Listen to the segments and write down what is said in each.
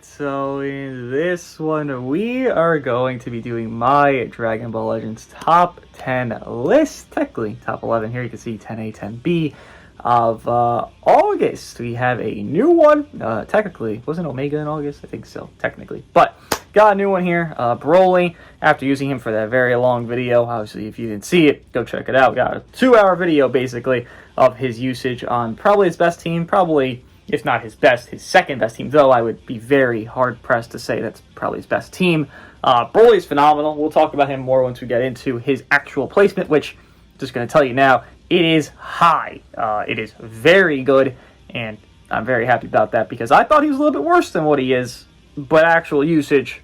Alright, so in this one, we are going to be doing my Dragon Ball Legends top 10 list. Technically, top 11 here. You can see 10A, 10B of August. We have a new one. Technically, wasn't Omega in August? I think so, technically. But got a new one here. Broly, after using him for that very long video. Obviously, if you didn't see it, go check it out. We got a 2-hour video, basically, of his usage on probably his best team. Probably, if not his best, his second best team, though I would be very hard-pressed to say that's probably his best team. Broly is phenomenal. We'll talk about him more once we get into his actual placement, which, just going to tell you now, it is high. It is very good, and I'm very happy about that because I thought he was a little bit worse than what he is, but actual usage,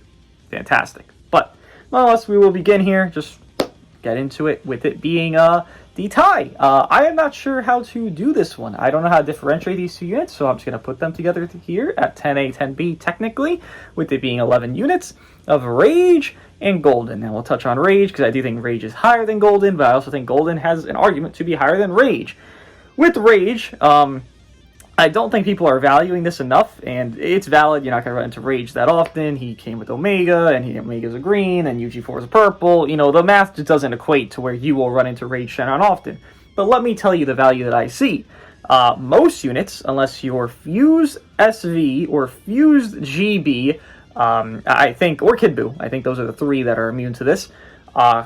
fantastic. But, nonetheless, we will begin here, just get into it with it being the tie. I am not sure how to do this one. I don't know how to differentiate these two units, so I'm just going to put them together here at 10A, 10B technically, with it being 11 units of Rage and Golden. Now we'll touch on Rage, because I do think Rage is higher than Golden, but I also think Golden has an argument to be higher than Rage. With Rage, I don't think people are valuing this enough, and it's valid. You're not going to run into Rage that often. He came with Omega, and Omega's a green, and UG4 is a purple. You know, the math just doesn't equate to where you will run into Rage Shenron often. But let me tell you the value that I see. Most units, unless you're Fused SV or Fused GB, I think, or Kid Buu, I think those are the three that are immune to this,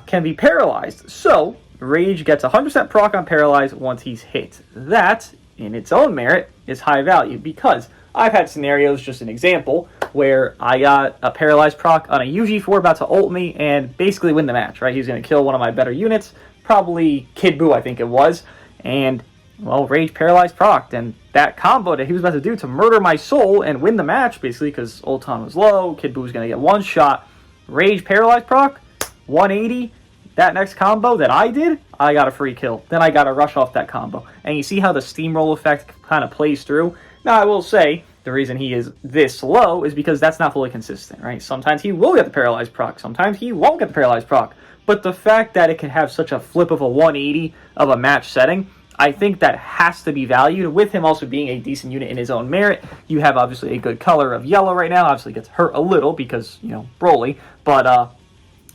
can be paralyzed. So, Rage gets 100% proc on Paralyze once he's hit. That, in its own merit, is high value, because I've had scenarios, just an example, where I got a Paralyzed proc on a UG4 about to ult me and basically win the match, right? He was going to kill one of my better units, probably Kid Buu, I think it was, and, well, Rage Paralyzed proc, and that combo that he was about to do to murder my soul and win the match, basically, because Ulton was low, Kid Buu was going to get one shot, Rage Paralyzed proc, 180, that next combo that I did, I got a free kill. Then I got to rush off that combo. And you see how the steamroll effect kind of plays through? Now, I will say, the reason he is this low is because that's not fully consistent, right? Sometimes he will get the Paralyzed proc. Sometimes he won't get the Paralyzed proc. But the fact that it can have such a flip of a 180 of a match setting, I think that has to be valued. With him also being a decent unit in his own merit, you have obviously a good color of yellow right now. Obviously gets hurt a little because, you know, Broly. But,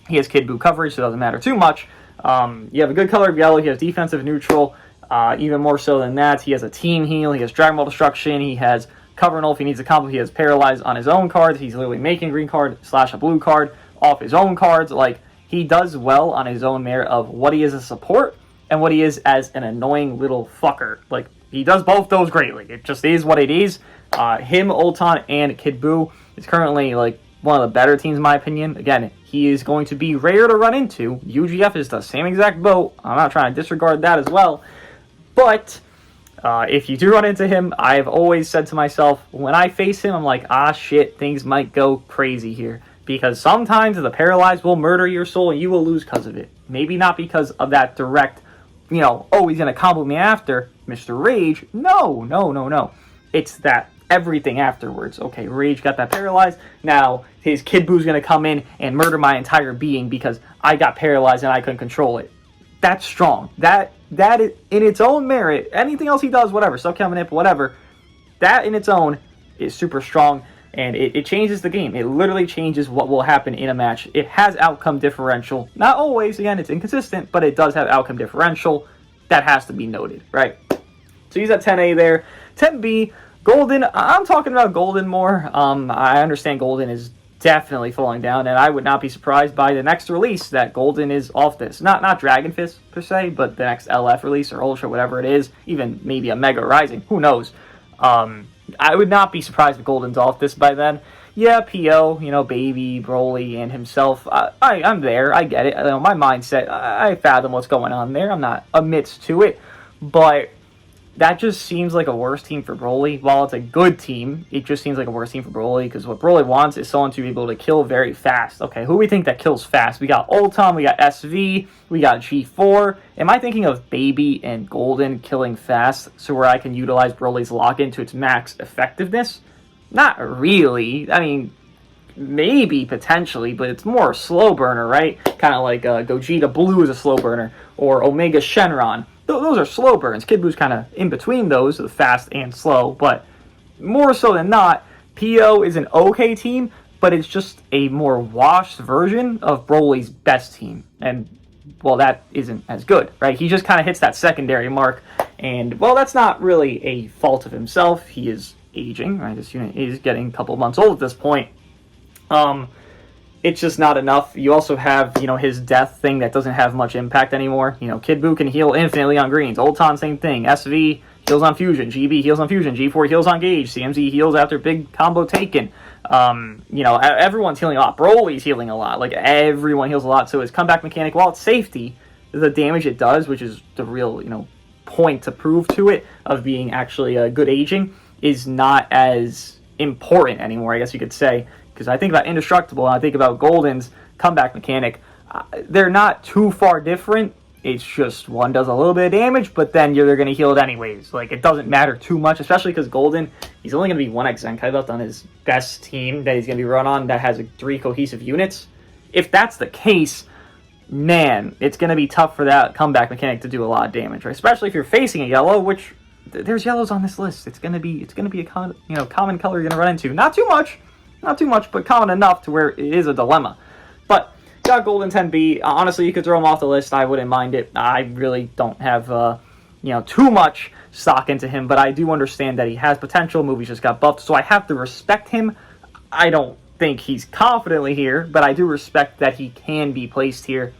he has Kid Buu coverage, so it doesn't matter too much. You have a good color of yellow. He has defensive neutral. Even more so than that, he has a team heal. He has Dragon Ball Destruction. He has cover and ult if he needs a combo. He has Paralyze on his own cards. He's literally making a green card / a blue card off his own cards. Like, he does well on his own merit of what he is as support and what he is as an annoying little fucker. Like, he does both those greatly. It just is what it is. Him, Ulton, and Kid Buu is currently, like, one of the better teams in my opinion. Again, he is going to be rare to run into. UGF is the same exact boat. I'm not trying to disregard that as well. But if you do run into him, I've always said to myself, when I face him, I'm like, ah shit, things might go crazy here. Because sometimes the Paralyzed will murder your soul and you will lose because of it. Maybe not because of that direct, you know, oh, he's going to combo me after Mr. Rage. No. It's that everything afterwards. Okay, Rage got that Paralyzed. Now, his Kid Buu's going to come in and murder my entire being because I got Paralyzed and I couldn't control it. That's strong. That is, in its own merit, anything else he does, whatever, Subcam Manip, whatever, that in its own is super strong, and it changes the game. It literally changes what will happen in a match. It has outcome differential. Not always, again, it's inconsistent, but it does have outcome differential. That has to be noted, right? So he's at 10A there. 10B, Golden, I'm talking about Golden more. I understand Golden is definitely falling down, and I would not be surprised by the next release that Golden is off this. Not Dragon Fist, per se, but the next LF release or Ultra, whatever it is. Even maybe a Mega Rising. Who knows? I would not be surprised if Golden's off this by then. Yeah, PO, you know, Baby, Broly, and himself. I'm there. I get it. My mindset, I fathom what's going on there. I'm not amidst to it, but that just seems like a worse team for Broly. While it's a good team, it just seems like a worse team for Broly, because what Broly wants is someone to be able to kill very fast. Okay, who we think that kills fast? We got Ulton, we got SV, we got G4. Am I thinking of Baby and Golden killing fast, so where I can utilize Broly's lock-in to its max effectiveness? Not really. I mean, maybe, potentially, but it's more a slow burner, right? Kind of like Gogeta Blue is a slow burner, or Omega Shenron. Those are slow burns. Kid Buu's kind of in between those, the fast and slow, but more so than not, PO is an okay team, but it's just a more washed version of Broly's best team. And, well, that isn't as good, right? He just kind of hits that secondary mark. And, well, that's not really a fault of himself. He is aging, right? This unit is getting a couple months old at this point. It's just not enough. You also have, his death thing that doesn't have much impact anymore. Kid Buu can heal infinitely on greens. Ulton, same thing. SV heals on fusion. GB heals on fusion. G4 heals on gauge. CMZ heals after big combo taken. Everyone's healing a lot. Broly's healing a lot. Like, everyone heals a lot. So his comeback mechanic, while it's safety, the damage it does, which is the real, point to prove to it of being actually a good aging, is not as important anymore, I guess you could say. Because I think about Indestructible and I think about Golden's comeback mechanic. They're not too far different. It's just one does a little bit of damage, but then they're going to heal it anyways. Like, it doesn't matter too much, especially because Golden, he's only going to be 1x Zenkai left on his best team that he's going to be run on that has 3 cohesive units. If that's the case, man, it's going to be tough for that comeback mechanic to do a lot of damage, right? Especially if you're facing a yellow, which there's yellows on this list. It's going to be a common color you're going to run into. Not too much, but common enough to where it is a dilemma. But got Golden 10B. Honestly, you could throw him off the list. I wouldn't mind it. I really don't have too much stock into him, but I do understand that he has potential. Movies just got buffed, so I have to respect him. I don't think he's confidently here, but I do respect that he can be placed here.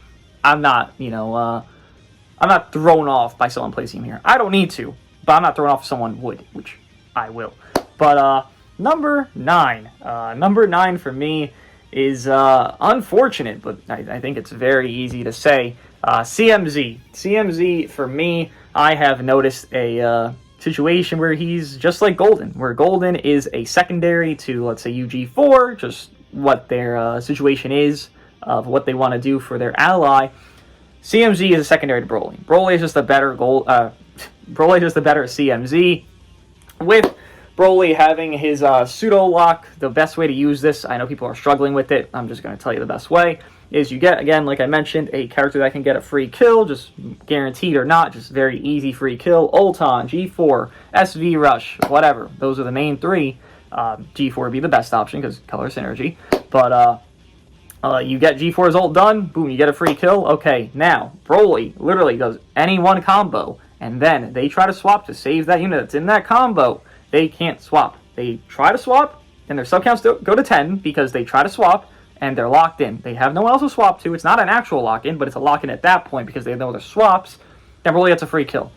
I'm not, I'm not thrown off by someone placing him here. I don't need to, but I'm not thrown off if someone would, which I will. But number 9. Number 9 for me is unfortunate, but I think it's very easy to say. CMZ. CMZ, for me, I have noticed a situation where he's just like Golden, where Golden is a secondary to, let's say, UG4, just what their situation is, of what they want to do for their ally. CMZ is a secondary to Broly. Broly is just a better Broly is just a better CMZ. With Broly having his pseudo lock, the best way to use this, I know people are struggling with it, I'm just going to tell you the best way, is you get, again, like I mentioned, a character that can get a free kill, just guaranteed or not, just very easy free kill. Ulton, G4, SV Rush, whatever. Those are the main 3. G4 would be the best option because color synergy. But you get G4's ult done, boom, you get a free kill. Okay, now, Broly literally does any one combo, and then they try to swap to save that unit that's in that combo. They can't swap. They try to swap, and their sub counts go to 10 because they try to swap, and they're locked in. They have no one else to swap to. It's not an actual lock-in, but it's a lock-in at that point because they know their swaps. Then Broly gets a free kill.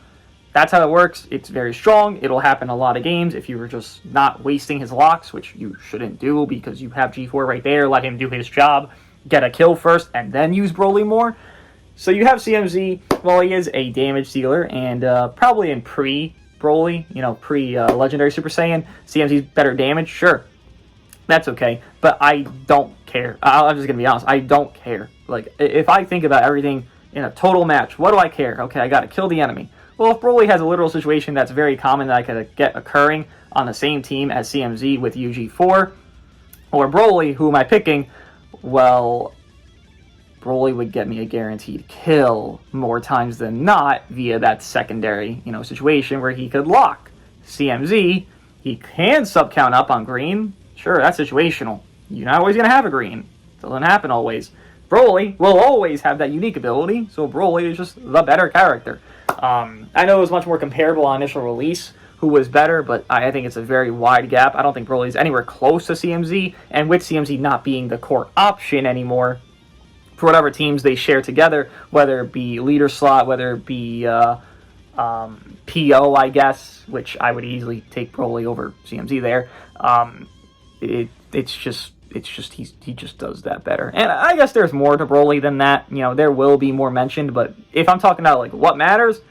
That's how it works. It's very strong. It'll happen in a lot of games if you were just not wasting his locks, which you shouldn't do because you have G4 right there. Let him do his job. Get a kill first, and then use Broly more. So you have CMZ. Well, he is a damage dealer, and probably in pre-Broly, pre-Legendary Super Saiyan, CMZ's better damage, sure. That's okay, but I don't care. I'm just going to be honest. I don't care. Like, if I think about everything in a total match, what do I care? Okay, I got to kill the enemy. Well, if Broly has a literal situation that's very common that I could get occurring on the same team as CMZ with UG4, or Broly, who am I picking? Well, Broly would get me a guaranteed kill more times than not via that secondary, situation where he could lock. CMZ, he can sub-count up on green. Sure, that's situational. You're not always going to have a green. It doesn't happen always. Broly will always have that unique ability, so Broly is just the better character. I know it was much more comparable on initial release, who was better, but I think it's a very wide gap. I don't think Broly is anywhere close to CMZ, and with CMZ not being the core option anymore, for whatever teams they share together, whether it be leader slot, whether it be PO, I guess, which I would easily take Broly over CMZ there. It's just he just does that better. And I guess there's more to Broly than that. There will be more mentioned, but if I'm talking about like what matters,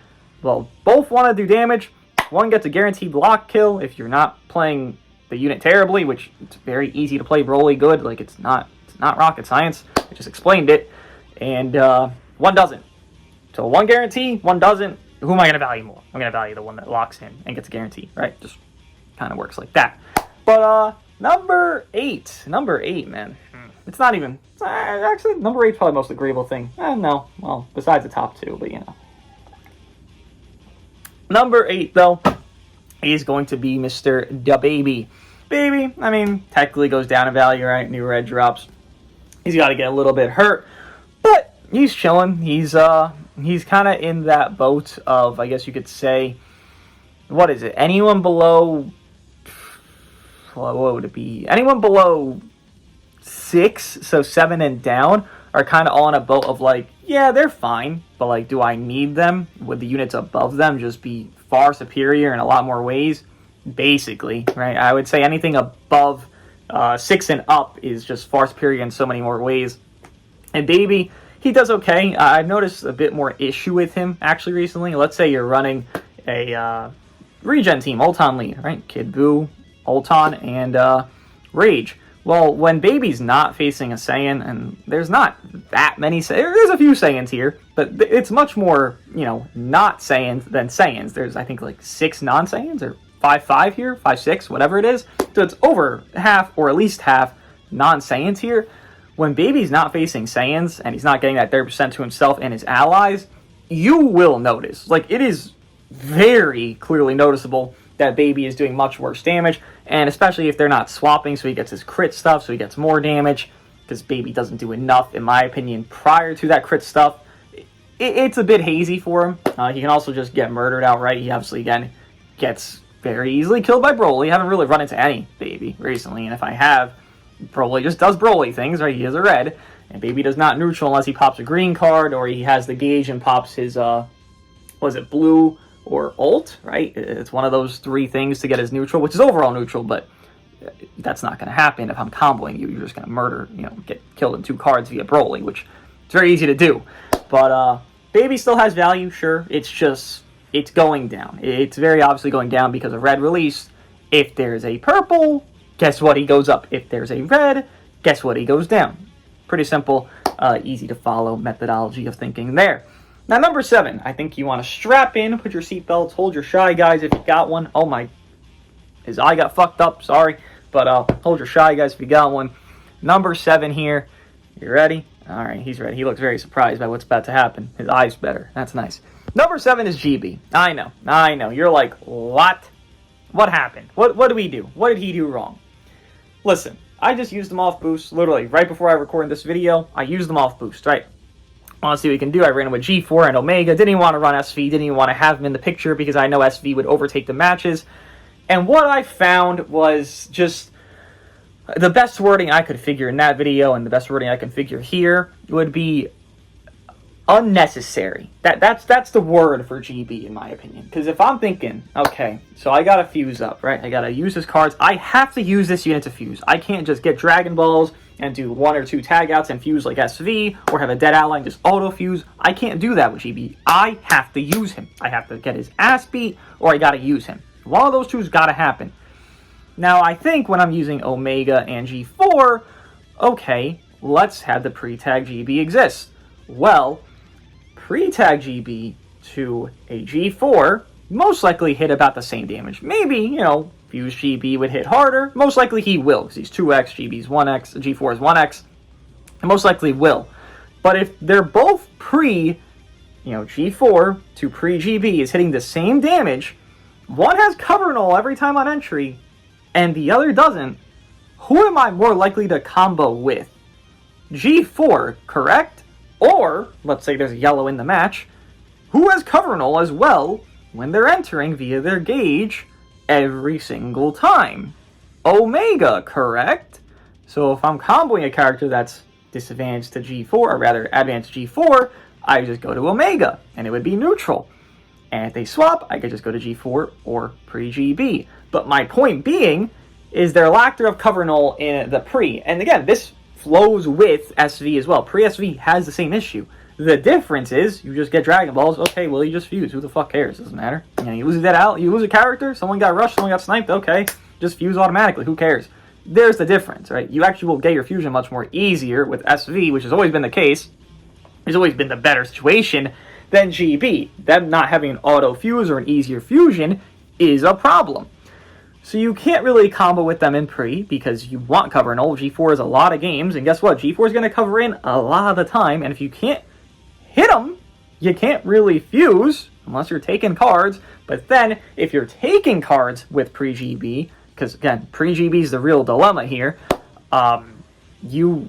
well, both want to do damage. One gets a guaranteed block kill if you're not playing the unit terribly, which it's very easy to play Broly good. Like it's not rocket science. I just explained it. And one doesn't. So one guarantee, one doesn't. Who am I going to value more? I'm going to value the one that locks in and gets a guarantee, right? Just kind of works like that. But number 8, man. It's not even, actually, number 8 is probably the most agreeable thing. No, well, besides the top 2, but Number 8, though, is going to be Mr. DaBaby. Baby, I mean, technically goes down in value, right? New red drops. He's got to get a little bit hurt, but he's chilling. He's kind of in that boat of, I guess you could say, what is it? Anyone below, what would it be? Anyone below 6, so 7 and down, are kind of all in a boat of like, yeah, they're fine, but like, do I need them? Would the units above them just be far superior in a lot more ways? Basically, right? I would say anything above 6 and up is just far superior in so many more ways. And Baby, he does okay. I've noticed a bit more issue with him actually recently. Let's say you're running a regen team, Ulton lead, right? Kid Buu, Ulton, and Rage. Well, when Baby's not facing a Saiyan, and there's not that many there's a few Saiyans here, but it's much more, not Saiyans than Saiyans. There's, I think, like 6 non-Saiyans, or 5 here, 5, 6, whatever it is. So it's over half, or at least half, non-Saiyans here. When Baby's not facing Saiyans, and he's not getting that 30% to himself and his allies, you will notice. Like, it is very clearly noticeable that Baby is doing much worse damage, and especially if they're not swapping, so he gets his crit stuff, so he gets more damage, because Baby doesn't do enough, in my opinion, prior to that crit stuff. It's a bit hazy for him. He can also just get murdered outright. He obviously, again, gets very easily killed by Broly. I haven't really run into any Baby recently, and if I have, Broly just does Broly things, right? He is a red, and Baby does not neutral unless he pops a green card, or he has the gauge and pops his, blue or ult, right? It's one of those 3 things to get his neutral, which is overall neutral, but that's not going to happen if I'm comboing you. You're just going to murder, get killed in 2 cards via Broly, which is very easy to do. But Baby still has value, sure. It's just, it's going down. It's very obviously going down because of red release. If there's a purple, guess what? He goes up. If there's a red, guess what? He goes down. Pretty simple, easy to follow methodology of thinking there. Now, number 7, I think you want to strap in, put your seatbelts, hold your Shy Guys if you got one. Oh my, his eye got fucked up, sorry. But hold your Shy Guys if you got one. Number 7 here, you ready? All right, he's ready. He looks very surprised by what's about to happen. His eye's better, that's nice. Number 7 is GB. I know. You're like, what? What happened? What did we do? What did he do wrong? Listen, I just used them off boost, literally, right before I recorded this video. I used them off boost, right? I want to see what we can do. I ran him with G4 and Omega. Didn't even want to run SV. Didn't even want to have him in the picture because I know SV would overtake the matches. And what I found was just the best wording I could figure in that video, and the best wording I can figure here would be unnecessary. That's the word for GB, in my opinion. Because if I'm thinking, okay, so I gotta fuse up, right? I gotta use his cards. I have to use this unit to fuse. I can't just get Dragon Balls and do 1 or 2 tag outs and fuse like SV, or have a dead ally and just auto fuse. I can't do that with GB. I have to use him. I have to get his ass beat, or I gotta use him. One of those two's gotta happen. Now, I think when I'm using Omega and G4, okay, let's have the pre-tag GB exist. Well, pre-tag GB to a G4 most likely hit about the same damage. Maybe, Fuse GB would hit harder. Most likely he will, because he's 2x, GB's 1x, G4 is 1x. And most likely will. But if they're both G4 to pre-GB is hitting the same damage, one has cover null every time on entry, and the other doesn't, who am I more likely to combo with? G4, correct? Or, let's say there's a yellow in the match, who has cover null as well when they're entering via their gauge every single time? Omega, correct? So if I'm comboing a character that's disadvantaged to G4, or rather advanced G4, I just go to Omega, and it would be neutral. And if they swap, I could just go to G4 or pre-GB. But my point being is their lack of cover null in the pre. And again, this flows with SV as well. Pre-SV has the same issue. The difference is you just get Dragon Balls. Okay, well, you just fuse. Who the fuck cares? Doesn't matter. You lose that out. You lose a character. Someone got rushed. Someone got sniped. Okay, just fuse automatically. Who cares? There's the difference, right? You actually will get your fusion much more easier with SV, which has always been the case. It's always been the better situation than GB. Them not having an auto fuse or an easier fusion is a problem. So you can't really combo with them in pre because you want cover null. G4 is a lot of games, and guess what? G4 is going to cover in a lot of the time, and if you can't hit them, you can't really fuse unless you're taking cards. But then, if you're taking cards with pre-GB, because again, pre-GB is the real dilemma here. You,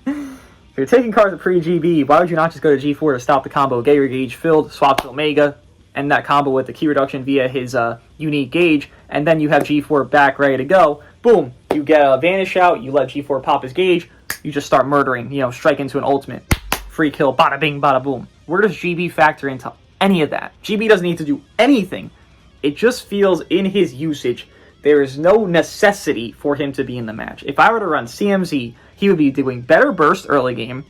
if you're taking cards at pre-GB, why would you not just go to G4 to stop the combo, get your gauge filled, swap to Omega, end that combo with the key reduction via his unique gauge, and then you have G4 back ready to go. Boom, you get a vanish out, you let G4 pop his gauge, you just start murdering, strike into an ultimate. Free kill, bada bing, bada boom. Where does GB factor into any of that? GB doesn't need to do anything. It just feels in his usage, there is no necessity for him to be in the match. If I were to run CMZ, he would be doing better burst early game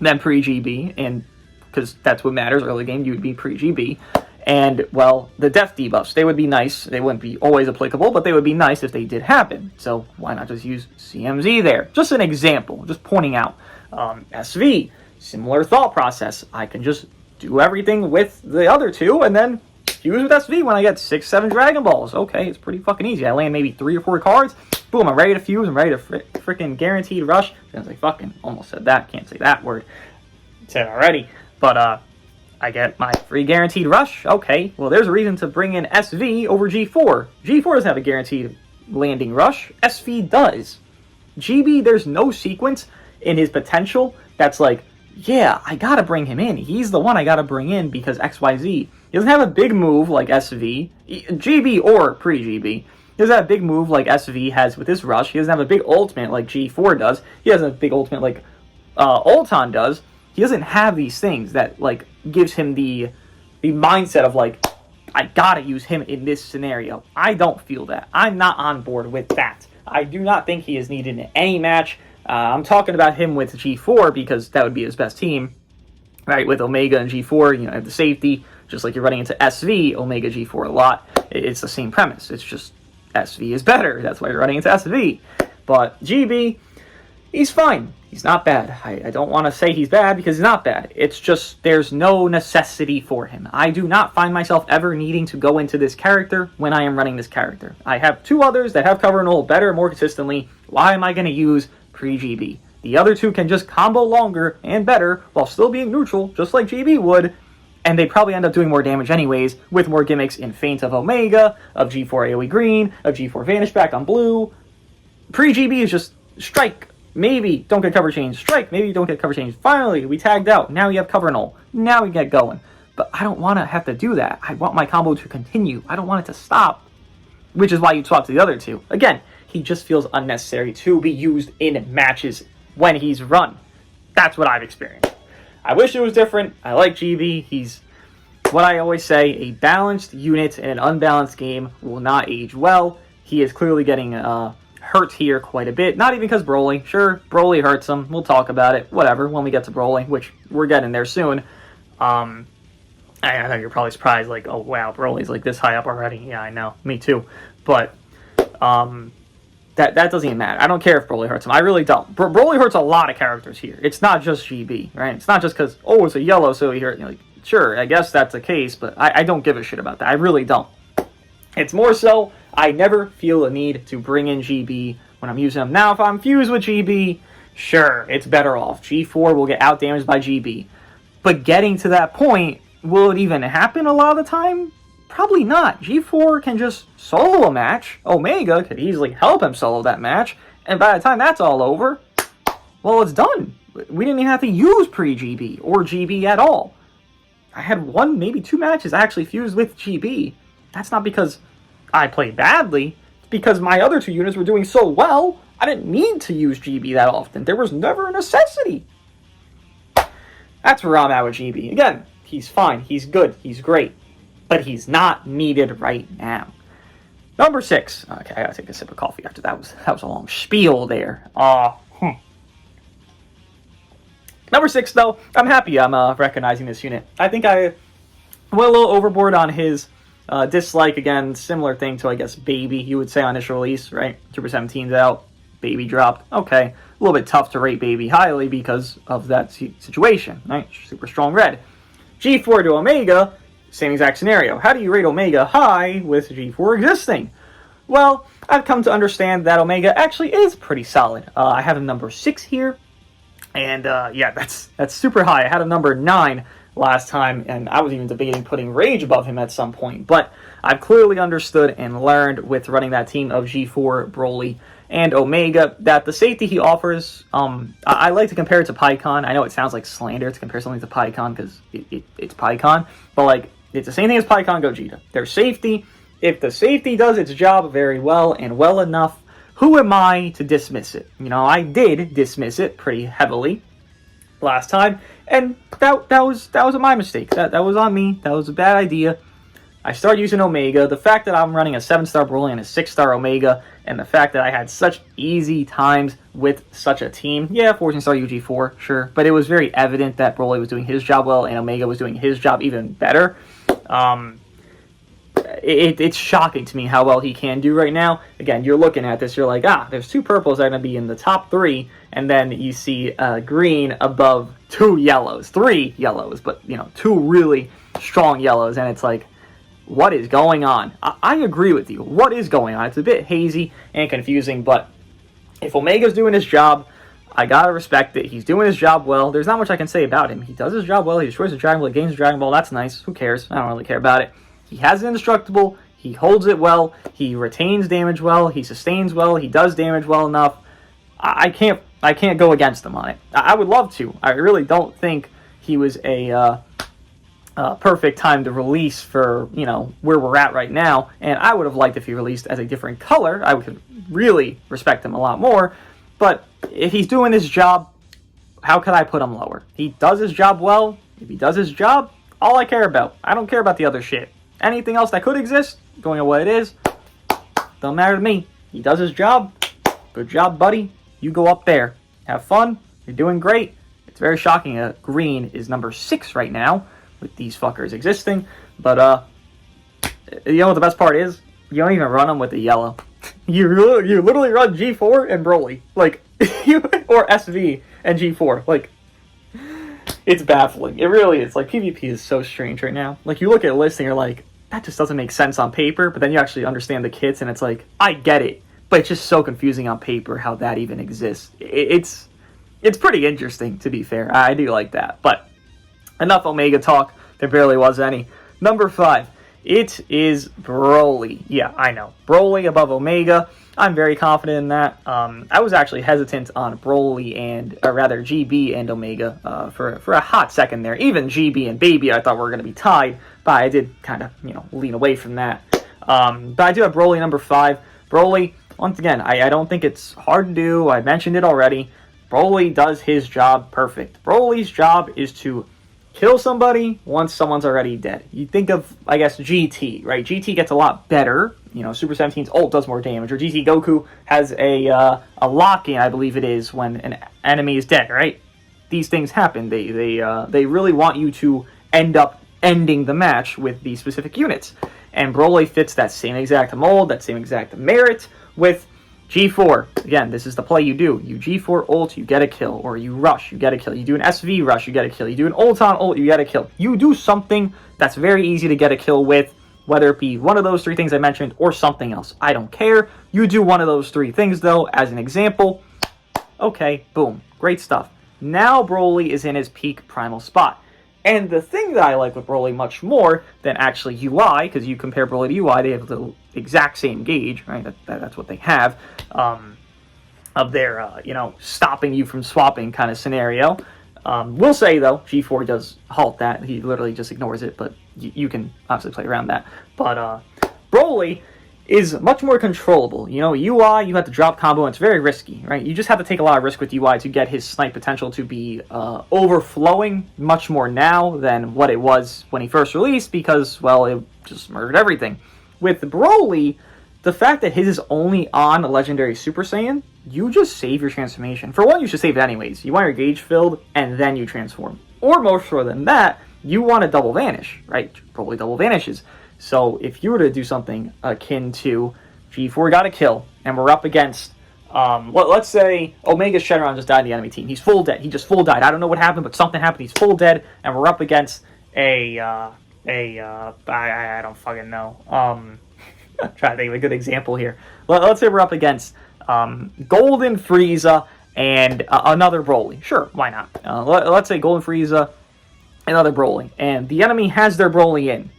than pre-GB, and because that's what matters early game, you would be pre-GB. And, well, the death debuffs, they would be nice. They wouldn't be always applicable, but they would be nice if they did happen. So why not just use CMZ there? Just an example, just pointing out. SV, similar thought process. I can just do everything with the other two, and then fuse with SV when I get 6-7 Dragon Balls. Okay, it's pretty fucking easy. I land maybe 3 or 4 cards. Boom, I'm ready to fuse. I'm ready to freaking guaranteed rush. Since I fucking almost said that. Can't say that word. Said already. But, I get my free guaranteed rush. Okay, well, there's a reason to bring in SV over G4. G4 doesn't have a guaranteed landing rush. SV does. GB, there's no sequence in his potential that's like, yeah, I gotta bring him in. He's the one I gotta bring in because XYZ. He doesn't have a big move like SV, GB or pre-GB. He doesn't have a big move like SV has with his rush. He doesn't have a big ultimate like G4 does. He doesn't have a big ultimate like Ulton does. He doesn't have these things that, like, gives him the mindset of, like, I gotta use him in this scenario. I don't feel that. I'm not on board with that. I do not think he is needed in any match. I'm talking about him with G4 because that would be his best team, right? With Omega and G4, you have the safety. Just like you're running into SV, Omega, G4 a lot. It's the same premise. It's just SV is better. That's why you're running into SV. But GB, he's fine. He's not bad. I don't want to say he's bad because he's not bad. It's just there's no necessity for him. I do not find myself ever needing to go into this character when I am running this character. I have 2 others that have cover and hold better, more consistently. Why am I going to use pre-GB? The other 2 can just combo longer and better while still being neutral, just like GB would. And they probably end up doing more damage anyways, with more gimmicks in Feint of Omega, of G4 AoE Green, of G4 Vanish back on Blue. Pre-GB is just strike. Maybe don't get cover change. Strike. Maybe don't get cover change. Finally, we tagged out. Now you have cover null. Now we get going. But I don't want to have to do that. I want my combo to continue. I don't want it to stop. Which is why you swap to the other 2. Again, he just feels unnecessary to be used in matches when he's run. That's what I've experienced. I wish it was different. I like GB. He's what I always say, a balanced unit in an unbalanced game will not age well. He is clearly getting hurt here quite a bit. Not even because Broly. Sure, Broly hurts him. We'll talk about it. Whatever, when we get to Broly, which we're getting there soon. I know you're probably surprised, like, oh wow, Broly's like this high up already. Yeah, I know. Me too. But that doesn't even matter. I don't care if Broly hurts him. I really don't. Broly hurts a lot of characters here. It's not just GB, right? It's not just because, oh, it's a yellow, so he hurt. Like, sure, I guess that's the case, but I don't give a shit about that. I really don't. It's more so, I never feel a need to bring in GB when I'm using them. Now, if I'm fused with GB, sure, it's better off. G4 will get out-damaged by GB. But getting to that point, will it even happen a lot of the time? Probably not. G4 can just solo a match. Omega could easily help him solo that match. And by the time that's all over, well, it's done. We didn't even have to use pre-GB or GB at all. I had 1, maybe 2 matches I actually fused with GB. That's not because I played badly. It's because my other 2 units were doing so well, I didn't need to use GB that often. There was never a necessity. That's where I'm at with GB. Again, he's fine. He's good. He's great. But he's not needed right now. Number 6. Okay, I gotta take a sip of coffee after that was a long spiel there. Number 6, though, I'm happy I'm recognizing this unit. I think I went a little overboard on his dislike. Again, similar thing to, I guess, Baby, you would say on initial release, right? Super 17's out, Baby dropped. Okay, a little bit tough to rate Baby highly because of that situation, right? Super strong red. G4 to Omega, same exact scenario. How do you rate Omega high with G4 existing? Well, I've come to understand that Omega actually is pretty solid. I have a number 6 here. And, yeah, that's super high. I had a number 9 last time, and I was even debating putting Rage above him at some point. But I've clearly understood and learned with running that team of G4, Broly, and Omega that the safety he offers, I like to compare it to PyCon. I know it sounds like slander to compare something to PyCon because it's PyCon, but like it's the same thing as PyCon Gogeta. Their safety, if the safety does its job very well and well enough, who am I to dismiss it? You know, I did dismiss it pretty heavily last time, and that was my mistake. That was on me. That was a bad idea. I started using Omega. The fact that I'm running a 7-star Broly and a 6-star Omega, and the fact that I had such easy times with such a team. Yeah, 14-star UG4, sure. But it was very evident that Broly was doing his job well and Omega was doing his job even better. It's shocking to me how well he can do right now. Again, you're looking at this, you're like, there's 2 purples that are going to be in the top 3, and then you see green above 2 yellows. 3 yellows, but, 2 really strong yellows, and it's like, what is going on? I agree with you. What is going on? It's a bit hazy and confusing, but if Omega's doing his job, I gotta respect it. He's doing his job well. There's not much I can say about him. He does his job well. He destroys the Dragon Ball. He gains the Dragon Ball. That's nice. Who cares? I don't really care about it. He has it indestructible. He holds it well. He retains damage well. He sustains well. He does damage well enough. I can't go against him on it. I would love to. I really don't think he was a perfect time to release for, where we're at right now. And I would have liked if he released as a different color. I would really respect him a lot more. But if he's doing his job, how could I put him lower? He does his job well. If he does his job, all I care about. I don't care about the other shit. Anything else that could exist, going on what it is, don't matter to me. He does his job. Good job, buddy. You go up there. Have fun. You're doing great. It's very shocking. Green is number 6 right now, with these fuckers existing, but you know what the best part is? You don't even run them with the yellow. You literally run G4 and Broly, like, or SV and G4. Like, it's baffling. It really is. Like, PvP is so strange right now. Like, you look at a list and you're like, that just doesn't make sense on paper, but then you actually understand the kits and it's like, I get it, but it's just so confusing on paper how that even exists. It's pretty interesting, to be fair. I do like that, but enough Omega talk. There barely was any. Number 5. It is Broly. Yeah, I know. Broly above Omega. I'm very confident in that. I was actually hesitant on Broly or rather GB and Omega for a hot second there. Even GB and Baby I thought were going to be tied, but I did kind of, lean away from that. But I do have Broly number 5. Broly, once again, I don't think it's hard to do. I mentioned it already. Broly does his job perfect. Broly's job is to kill somebody once someone's already dead. You think of, I guess, GT, right? GT gets a lot better. Super 17's ult does more damage. Or GT Goku has a lock-in, I believe it is, when an enemy is dead, right? These things happen. They really want you to end up ending the match with these specific units. And Broly fits that same exact mold, that same exact merit with G4. Again, this is the play you do. You G4 ult, you get a kill. Or you rush, you get a kill. You do an SV rush, you get a kill. You do an ult on ult, you get a kill. You do something that's very easy to get a kill with, whether it be one of those 3 things I mentioned or something else. I don't care. You do one of those 3 things, though, as an example. Okay, boom. Great stuff. Now Broly is in his peak primal spot. And the thing that I like with Broly much more than actually UI, because you compare Broly to UI, they have the exact same gauge, right? That's what they have, of their, stopping you from swapping kind of scenario. We'll say, though, G4 does halt that. He literally just ignores it, but you can obviously play around that. But Broly is much more controllable. UI, you have to drop combo, and it's very risky, right? You just have to take a lot of risk with UI to get his snipe potential to be overflowing much more now than what it was when he first released, because, well, it just murdered everything. With Broly, the fact that his is only on a Legendary Super Saiyan, you just save your transformation. For one, you should save it anyways. You want your gauge filled, and then you transform. Or more sure than that, you want to double vanish, right? Broly double vanishes. So if you were to do something akin to G4 got a kill, and we're up against, let's say Omega Shenron just died in the enemy team. He's full dead. He just full died. I don't know what happened, but something happened. He's full dead, and we're up against I don't fucking know. I'm trying to think of a good example here. Let's say we're up against Golden Frieza and another Broly. Sure, why not? Let's say Golden Frieza another Broly, and the enemy has their Broly in.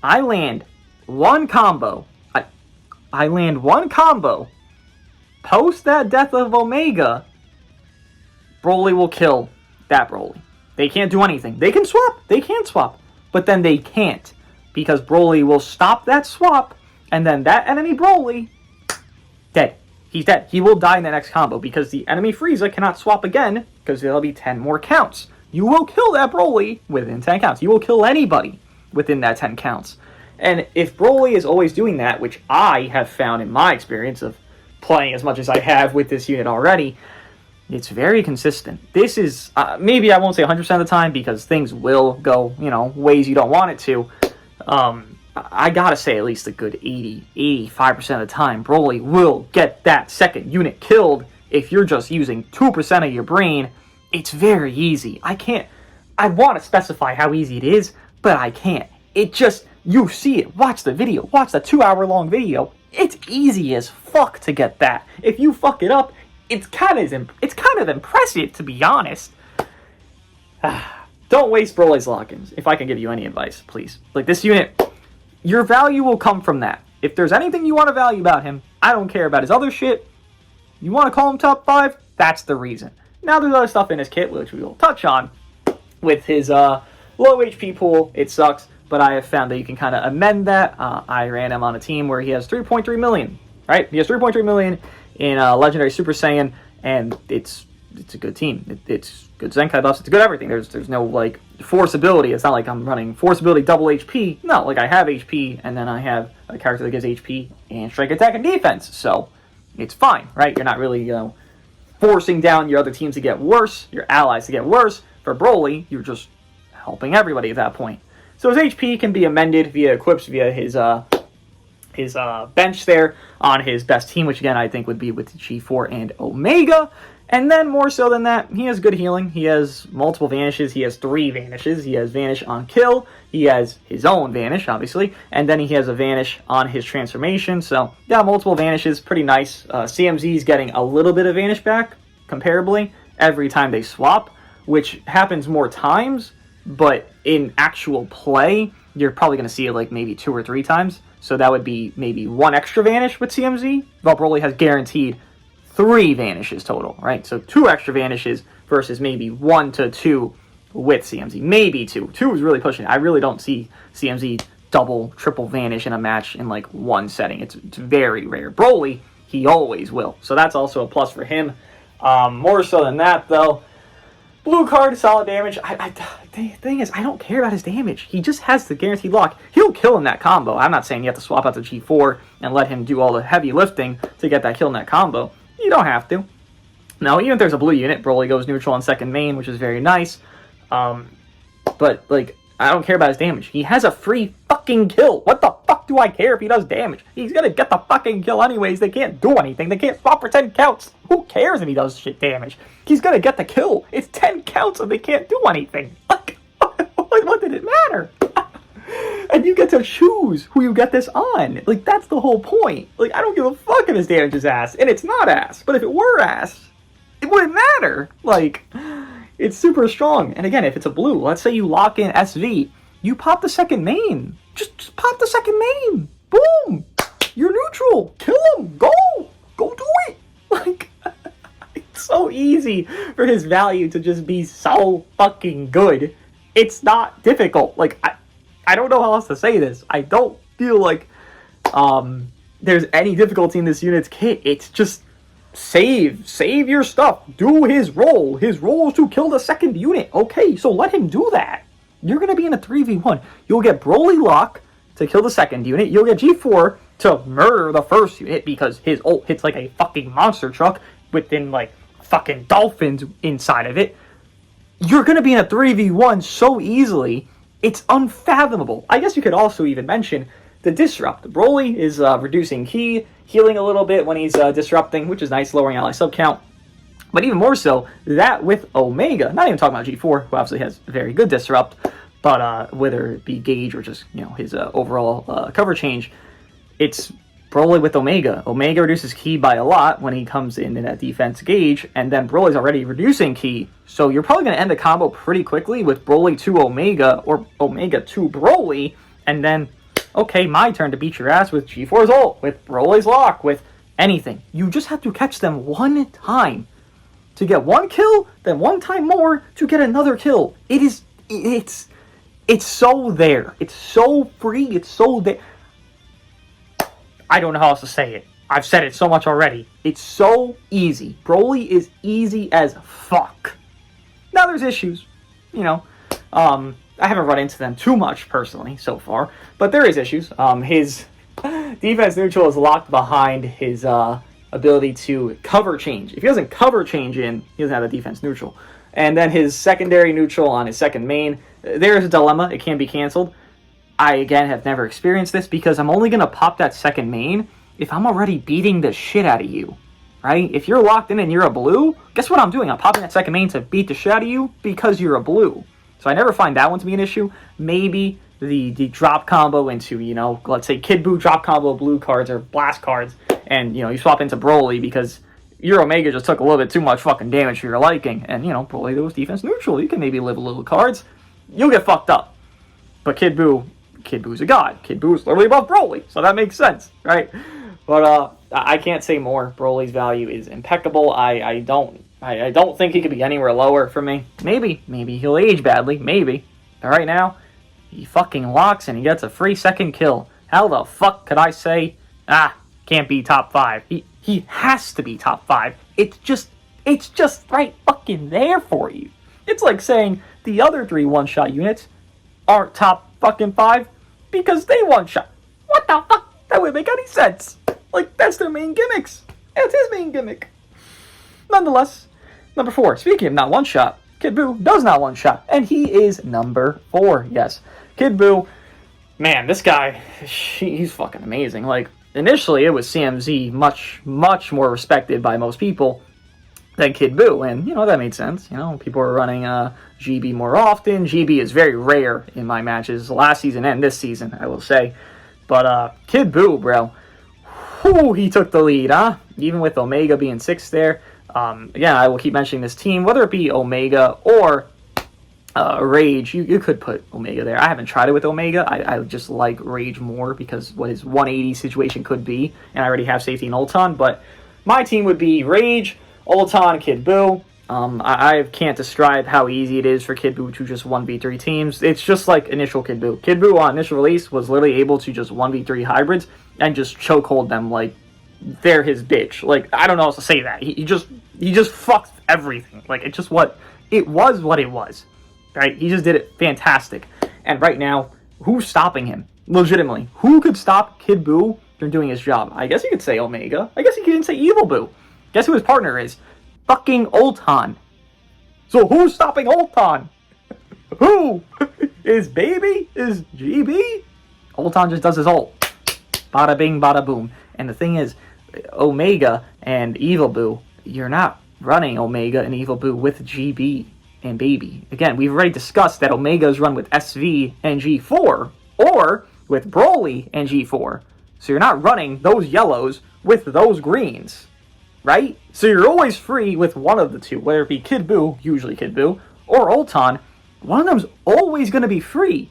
I land one combo. I land one combo. Post that death of Omega, Broly will kill that Broly. They can't do anything. They can swap. They can swap. But then they can't. Because Broly will stop that swap, and then that enemy Broly, dead. He's dead. He will die in the next combo because the enemy Frieza cannot swap again because there'll be 10 more counts. You will kill that Broly within 10 counts. You will kill anybody within that 10 counts. And if Broly is always doing that, which I have found in my experience of playing as much as I have with this unit already, it's very consistent. This is, maybe I won't say 100% of the time because things will go, ways you don't want it to. I gotta say at least a good 80-85% of the time, Broly will get that second unit killed if you're just using 2% of your brain. It's very easy. I want to specify how easy it is, but I can't. It just, you see it, watch the video, watch the 2-hour-long video. It's easy as fuck to get that. If you fuck it up, it's kind of impressive, to be honest. Don't waste Broly's lock-ins, if I can give you any advice, please. Like, this unit, your value will come from that. If there's anything you want to value about him, I don't care about his other shit. You want to call him top 5? That's the reason. Now there's other stuff in his kit, which we will touch on. With his low HP pool, it sucks, but I have found that you can kind of amend that. I ran him on a team where he has 3.3 million, right? He has 3.3 million in Legendary Super Saiyan, and it's a good team. It's good Zenkai buffs. It's good everything. There's no, like, force ability. It's not like I'm running force ability double HP. No, like, I have HP, and then I have a character that gives HP and strike, attack, and defense. So, it's fine, right? You're not really, forcing down your other teams to get worse, your allies to get worse. For Broly, you're just helping everybody at that point. So his HP can be amended via equips, via his bench there on his best team, which again I think would be with G4 and Omega. And then more so than that, he has good healing. He has multiple vanishes. He has 3 vanishes. He has vanish on kill. He has his own vanish, obviously. And then he has a vanish on his transformation. So, yeah, multiple vanishes. Pretty nice. CMZ is getting a little bit of vanish back, comparably, every time they swap, which happens more times. But in actual play, you're probably going to see it like maybe 2 or 3 times. So that would be maybe 1 extra vanish with CMZ. While Broly has guaranteed 3 vanishes total, right? So 2 extra vanishes versus maybe 1 to 2 with CMZ. Maybe 2. 2 is really pushing it. I really don't see CMZ double, triple vanish in a match in like 1 setting. It's very rare. Broly, he always will. So that's also a plus for him. More so than that, though, blue card, solid damage. The thing is, I don't care about his damage. He just has the guaranteed lock. He'll kill in that combo. I'm not saying you have to swap out the G4 and let him do all the heavy lifting to get that kill in that combo. You don't have to. Now, even if there's a blue unit, Broly goes neutral on second main, which is very nice. But, like, I don't care about his damage. He has a free fucking kill. What the fuck do I care if he does damage? He's gonna get the fucking kill anyways. They can't do anything. They can't swap for 10 counts. Who cares if he does shit damage? He's gonna get the kill. It's 10 counts and they can't do anything. Like, what did it matter? And you get to choose who you get this on. Like, that's the whole point. Like, I don't give a fuck if his damage is ass. And it's not ass. But if it were ass, it wouldn't matter. Like, it's super strong. And again, if it's a blue, let's say you lock in SV, you pop the second main. Just pop the second main. Boom. You're neutral. Kill him. Go. Go do it. Like, it's so easy for his value to just be so fucking good. It's not difficult. Like, I don't know how else to say this. I don't feel like there's any difficulty in this unit's kit. It's just save your stuff. Do his role. His role is to kill the second unit. Okay, so let him do that. You're going to be in a 3v1. You'll get Broly Lock to kill the second unit. You'll get G4 to murder the first unit because his ult hits like a fucking monster truck within like fucking dolphins inside of it. You're going to be in a 3v1 so easily. It's unfathomable. I guess you could also even mention the disrupt. Broly is reducing ki, healing a little bit when he's disrupting, which is nice, lowering ally sub count. But even more so, that with Omega, not even talking about G4, who obviously has very good disrupt, but whether it be Gauge or just his overall cover change, it's Broly with Omega. Omega reduces ki by a lot when he comes in that defense gauge, and then Broly's already reducing ki, so you're probably going to end the combo pretty quickly with Broly to Omega, or Omega to Broly, and then, okay, my turn to beat your ass with G4's ult, with Broly's lock, with anything. You just have to catch them one time to get one kill, then one time more to get another kill. It's so there. It's so free. It's so there. I don't know how else to say it. I've said it so much already. It's so easy. Broly is easy as fuck. Now there's issues, you know. I haven't run into them too much personally so far, but there is issues. His defense neutral is locked behind his ability to cover change. If he doesn't cover change in, he doesn't have the defense neutral. And then his secondary neutral on his second main, there is a dilemma. It can be canceled. I, again, have never experienced this because I'm only going to pop that second main if I'm already beating the shit out of you, right? If you're locked in and you're a blue, guess what I'm doing? I'm popping that second main to beat the shit out of you because you're a blue. So I never find that one to be an issue. Maybe the drop combo into, you know, let's say Kid Buu drop combo blue cards or blast cards, and, you know, you swap into Broly because your Omega just took a little bit too much fucking damage for your liking, and, you know, Broly was defense neutral. You can maybe live a little cards. You'll get fucked up. But Kid Buu's a god. Kid Buu's literally above Broly, so that makes sense, right? But I can't say more. Broly's value is impeccable. I don't think he could be anywhere lower for me. Maybe he'll age badly, maybe. But right now, he fucking locks and he gets a free second kill. How the fuck could I say, can't be top 5? He has to be top 5. It's just right fucking there for you. It's like saying the other 3 one-shot units aren't top fucking 5 because they one-shot. What the fuck? That wouldn't make any sense. Like, that's their main gimmicks. That's his main gimmick. Nonetheless, number 4. Speaking of not one-shot, Kid Buu does not one-shot, and he is number 4. Yes, Kid Buu, man, this guy, he's fucking amazing. Like, initially, it was CMZ, much more respected by most people than Kid Buu, and, you know, that made sense. You know, people were running GB more often. GB is very rare in my matches, last season and this season, I will say. But Kid Buu, bro, he took the lead, huh? Even with Omega being 6th there. Again, I will keep mentioning this team, whether it be Omega or Rage. You could put Omega there. I haven't tried it with Omega. I just like Rage more because what his 180 situation could be, and I already have safety in Ulton. But my team would be Rage, Ulton, Kid Buu. I can't describe how easy it is for Kid Buu to just 1v3 teams. It's just like initial Kid Buu. Kid Buu on initial release was literally able to just 1v3 hybrids and just chokehold them like they're his bitch. Like, I don't know how else to say that. He just fucked everything. Like, it was what it was. Right? He just did it fantastic. And right now, who's stopping him? Legitimately. Who could stop Kid Buu from doing his job? I guess you could say Omega. I guess you could even say Evil Buu. Guess who his partner is? Fucking Ulton. So who's stopping Ulton? Who? Is Baby? Is GB? Ulton just does his ult. Bada bing, bada boom. And the thing is, Omega and Evil Buu, you're not running Omega and Evil Buu with GB and Baby. Again, we've already discussed that Omega is run with SV and G4, or with Broly and G4. So you're not running those yellows with those greens, right? So you're always free with one of the two, whether it be Kid Buu, usually Kid Buu, or Ulton. One of them's always going to be free.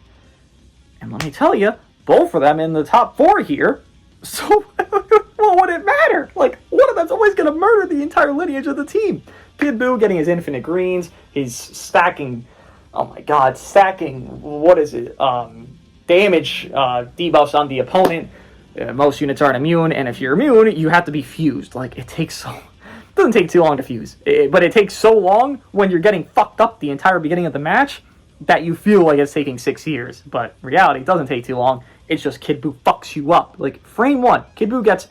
And let me tell you, both of them in the top 4 here, so what would it matter? Like, one of them's always going to murder the entire lineage of the team. Kid Buu getting his infinite greens, he's stacking, oh my god, what is it, damage debuffs on the opponent. Most units aren't immune, and if you're immune, you have to be fused. Like, it doesn't take too long to fuse, but it takes so long when you're getting fucked up the entire beginning of the match that you feel like it's taking 6 years. But in reality, it doesn't take too long. It's just Kid Buu fucks you up. Like, frame 1, Kid Buu gets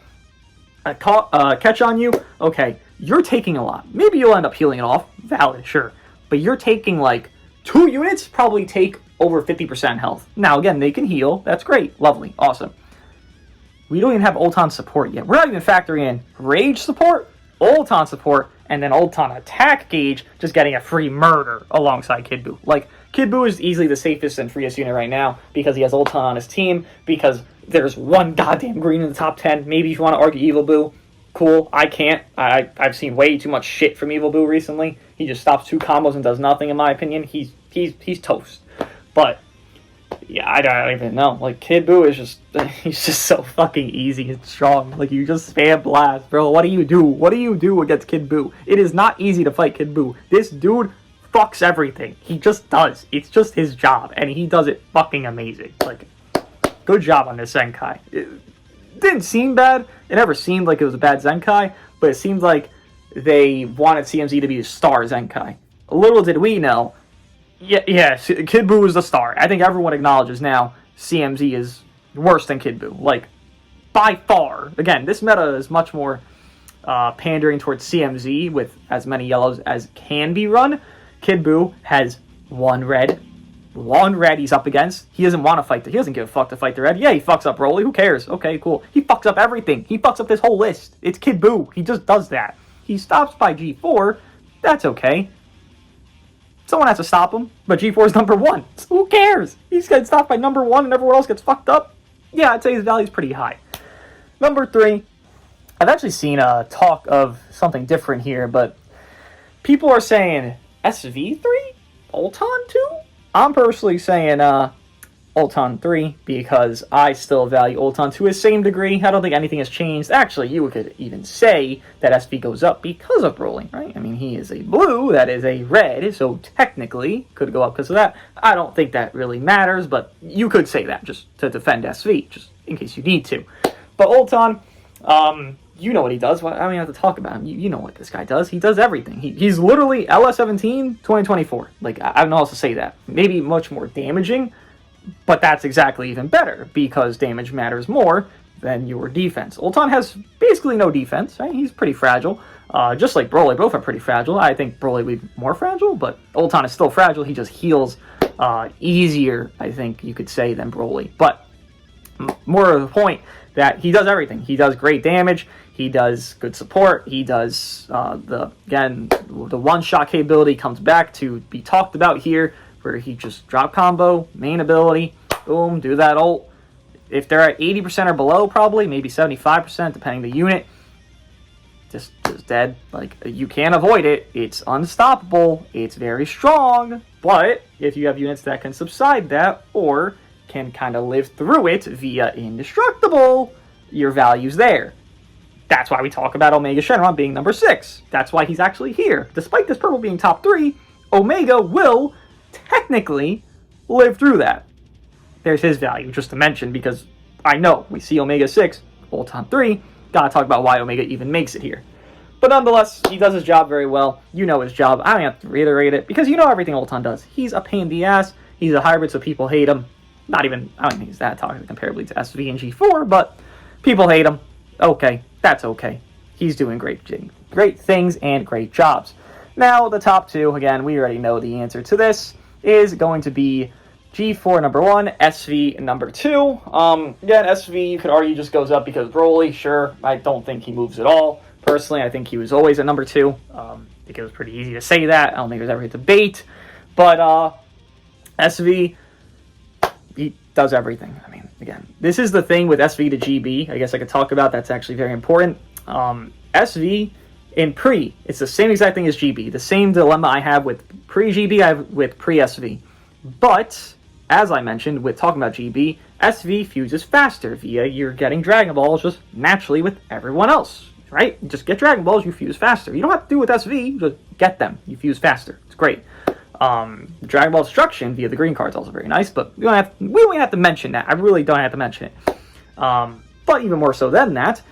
a catch on you. Okay, you're taking a lot. Maybe you'll end up healing it off. Valid, sure. But you're taking, like, 2 units probably take over 50% health. Now, again, they can heal. That's great. Lovely. Awesome. We don't even have Ulton support yet. We're not even factoring in Rage support, Ulton support, and then Ulton attack gauge just getting a free murder alongside Kid Buu. Like, Kid Buu is easily the safest and freest unit right now because he has Ulton on his team, because there's one goddamn green in the top 10. Maybe if you want to argue Evil Buu, cool. I can't. I've seen way too much shit from Evil Buu recently. He just stops 2 combos and does nothing, in my opinion. He's toast. But yeah, I don't even know. Like, Kid Buu is just, he's just so fucking easy and strong. Like, you just spam blast, bro. What do you do? What do you do against Kid Buu? It is not easy to fight Kid Buu. This dude fucks everything. He just does. It's just his job, and he does it fucking amazing. Like, good job on this Zenkai. It didn't seem bad. It never seemed like it was a bad Zenkai, but it seemed like they wanted CMZ to be a star Zenkai. Little did we know, yeah, Kid Buu is the star. I think everyone acknowledges now CMZ is worse than Kid Buu. Like, by far. Again, this meta is much more pandering towards CMZ with as many yellows as can be run. Kid Buu has one red he's up against. He doesn't want to fight. He doesn't give a fuck to fight the red. Yeah, he fucks up Broly. Who cares? Okay, cool. He fucks up everything. He fucks up this whole list. It's Kid Buu. He just does that. He stops by G4. That's okay. Someone has to stop him, but G4 is number 1. So who cares? He's getting stopped by number 1 and everyone else gets fucked up. Yeah, I'd say his value is pretty high. Number 3, I've actually seen a talk of something different here, but people are saying SV3? Ulton 2? I'm personally saying Ulton 3 because I still value Ulton to the same degree. I don't think anything has changed. Actually, you could even say that SV goes up because of Broly, right? I mean, he is a blue, that is a red, so technically could go up because of that. I don't think that really matters, but you could say that just to defend SV, just in case you need to. But Ulton, you know what he does. I don't even have to talk about him. You know what this guy does. He does everything. He's literally LS17 2024. Like, I don't know how else to say that. Maybe much more damaging, but that's exactly even better because damage matters more than your defense. Ulton has basically no defense, right? He's pretty fragile. Just like Broly, both are pretty fragile. I think Broly would be more fragile, but Ulton is still fragile. He just heals easier, I think you could say, than Broly. But more of the point that he does everything. He does great damage. He does good support. He does, the one-shot capability comes back to be talked about here, where he just drop combo, main ability, boom, do that ult. If they're at 80% or below, probably, maybe 75%, depending the unit, just dead. Like, you can't avoid it. It's unstoppable. It's very strong. But if you have units that can subside that, or can kind of live through it via indestructible, your value's there. That's why we talk about Omega Shenron being number 6. That's why he's actually here. Despite this purple being top 3, Omega will technically live through that. There's his value, just to mention, because I know we see Omega 6, Ulton 3, gotta talk about why Omega even makes it here. But nonetheless, he does his job very well. You know his job. I don't have to reiterate it, because you know everything Ulton does. He's a pain in the ass. He's a hybrid, so people hate him. I don't think he's that toxic comparably to SV and G4, but people hate him. Okay, that's okay. He's doing great things and great jobs. Now, the top 2, again, we already know the answer to this, is going to be G4 number 1, SV number 2. Again, SV, you could argue, just goes up because Broly, sure. I don't think he moves at all. Personally, I think he was always a number 2. I think it was pretty easy to say that. I don't think there's ever a debate. But SV, he does everything. I mean, again, this is the thing with SV to GB. I guess I could talk about. That's actually very important. SV in pre, it's the same exact thing as GB. The same dilemma I have with pre-GB, I have with pre-SV. But, as I mentioned, with talking about GB, SV fuses faster via you're getting Dragon Balls just naturally with everyone else, right? You just get Dragon Balls, you fuse faster. You don't have to do it with SV, just get them. You fuse faster. It's great. Dragon Ball Destruction via the green card is also very nice, but we don't have to mention that. I really don't have to mention it. But even more so than that,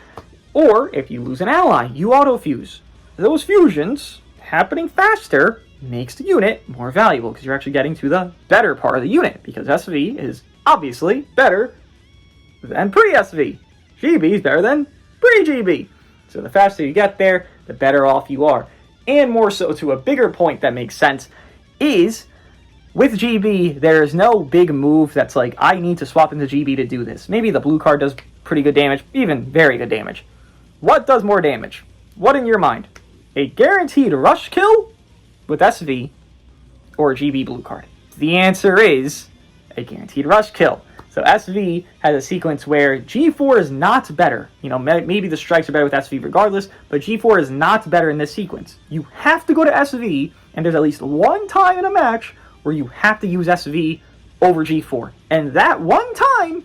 or if you lose an ally, you auto-fuse. Those fusions happening faster makes the unit more valuable because you're actually getting to the better part of the unit, because SV is obviously better than pre-SV. GB is better than pre-GB. So the faster you get there, the better off you are. And more so to a bigger point that makes sense is, with GB, there is no big move that's like, I need to swap into GB to do this. Maybe the blue card does pretty good damage, even very good damage. What does more damage? What in your mind? A guaranteed rush kill with SV or a GB blue card? The answer is a guaranteed rush kill. So SV has a sequence where G4 is not better. You know, maybe the strikes are better with SV regardless, but G4 is not better in this sequence. You have to go to SV, and there's at least one time in a match where you have to use SV over G4. And that one time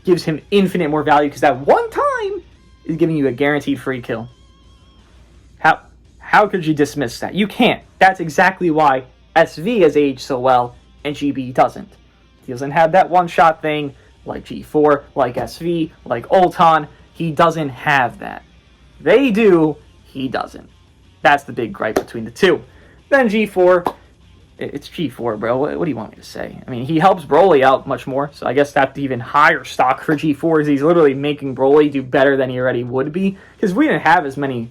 gives him infinite more value because that one time is giving you a guaranteed free kill. How could you dismiss that? You can't. That's exactly why SV has aged so well and GB doesn't. He doesn't have that one-shot thing like G4, like SV, like Ulton. He doesn't have that. They do, he doesn't. That's the big gripe between the two. Then G4, it's G4, bro. What do you want me to say? I mean, he helps Broly out much more, so I guess that's even higher stock for G4 is he's literally making Broly do better than he already would be, because we didn't have as many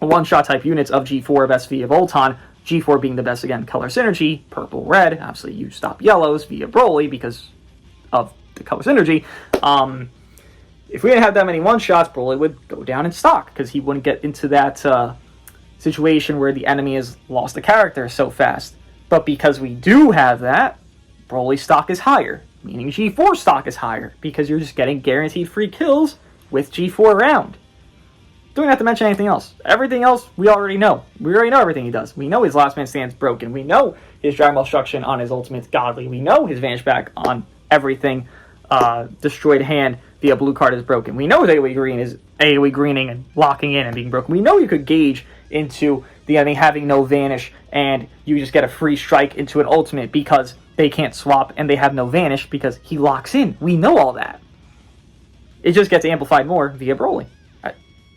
one-shot type units of G4, of SV, of Ulton, G4 being the best, again, color synergy, purple, red, obviously you stop yellows via Broly because of the color synergy. If we didn't have that many one-shots, Broly would go down in stock because he wouldn't get into that situation where the enemy has lost a character so fast. But because we do have that, Broly stock is higher, meaning G4 stock is higher because you're just getting guaranteed free kills with G4 around. Don't have to mention anything else. Everything else we already know. We already know everything he does. We know his last man stand's broken. We know his Dragon Ball Destruction on his ultimate's godly. We know his Vanish back on everything destroyed hand via blue card is broken. We know his AoE green is AoE greening and locking in and being broken. We know you could gauge into the enemy having no Vanish and you just get a free strike into an ultimate because they can't swap and they have no Vanish because he locks in. We know all that. It just gets amplified more via Broly.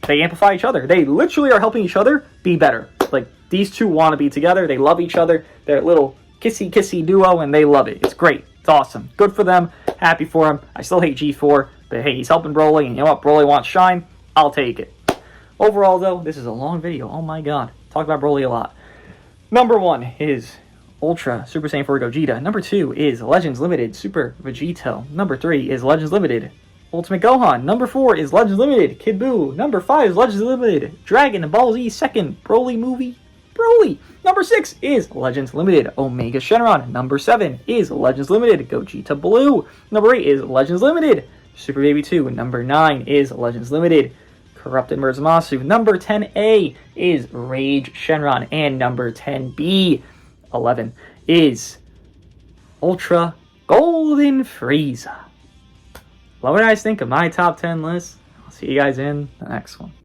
They amplify each other. They literally are helping each other be better. Like, these two want to be together. They love each other. They're a little kissy duo, and they love it. It's great. It's awesome. Good for them. Happy for him. I still hate G4, but hey, he's helping Broly, and you know what? Broly wants shine. I'll take it. Overall, though, this is a long video. Oh my god. Talk about Broly a lot. Number 1 is Ultra Super Saiyan 4 Gogeta. Number 2 is Legends Limited Super Vegito. Number 3 is Legends Limited Ultimate Gohan. Number 4 is Legends Limited Kid Buu. Number 5 is Legends Limited Dragon Ball Z second Broly movie Broly. Number 6 is Legends Limited Omega Shenron. Number 7 is Legends Limited Gogeta Blue. Number 8 is Legends Limited Super Baby 2. Number 9 is Legends Limited Corrupted Zamasu. Number 10A is Rage Shenron. And number 10B, 11, is Ultra Golden Frieza. What do you guys think of my top 10 list? I'll see you guys in the next one.